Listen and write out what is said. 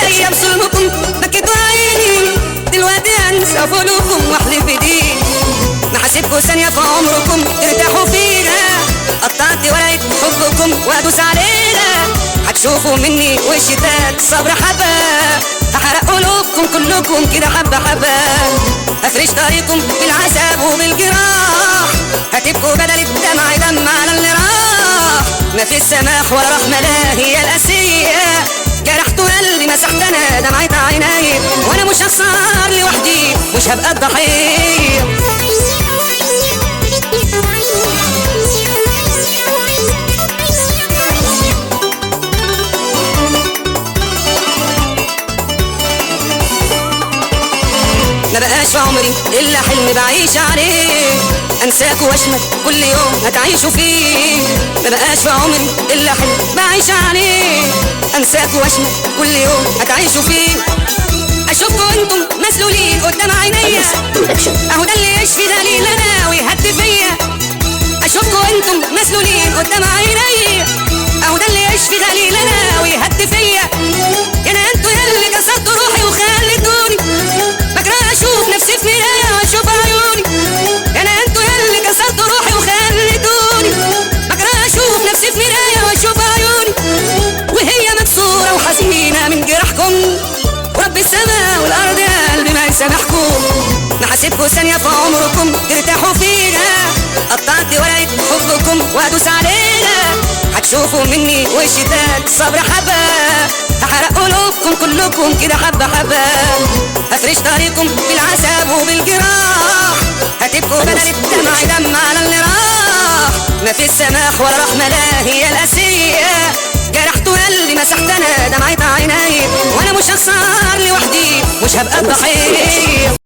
ايام ظلمكم بكيتوا عيني، دلوقتي انسى فلوكم واحلف بديني. ما حاسبكوا ثانية في عمركم ترتاحوا فينا، قطعت ورقة حبكم وادوس علينا. هتشوفوا مني وش تاني صبر حبة، هحرق قلوبكم كلكم كده حبة حبة. هفرش طريقكم بالعذاب وبالجراح، هتبكوا بدل الدمع دم على اللي راح. ما في السماح ولا رحمة لا هي الأسية، جرحت قلبي مسحت انا دمعة عيني، وانا مش هخسر لوحدي مش هبقى الضحية. ما بقاش في عمري الا حلم بعيش عليه، انساك واشمت كل يوم هتعيشوا فيه. ما بقاش في عمري الا حلم بعيش عليه، انساك واشمت كل يوم هتعيشوا فيه. اشوفكوا انتم مسلولين قدام عينيا، اهو ده اللي يشفي دليل انا ويهدي فيا. اشوفكوا انتم مسلولين قدام عينيا، اهو ده اللي يشفي دليل انا ويهدي فيا. انا انتوا ياللي كسرتوا روحي وخليتوني بكره اشوف نفسي في مرايه واشوف عيوني. انا انتوا ياللي كسرتوا روحي وخليتوني بكره اشوف نفسي في مرايه واشوف عيوني. وهي مكسوره وحزينه من جرحكم، ورب السماء والارض يا قلبي ما يسامحكم. ما حاسبكوا ثانيه في عمركم ترتاحوا فينا، قطعت ورقه حبكم وادوس علينا. هتشوفوا مني وش تاني صبر حبه، هحرق قلوبكم كلكم كده حبه حبه. هفرش طريقكم بالعذاب وبالجراح، هتبكوا بدل الدمع دم على اللي راح. ما في السماح ولا رحمه لا هي الاسيه، جرحت قلبي مسحت انا دمعة عيني، وانا مش هخسر لوحدي مش هبقى الضحية.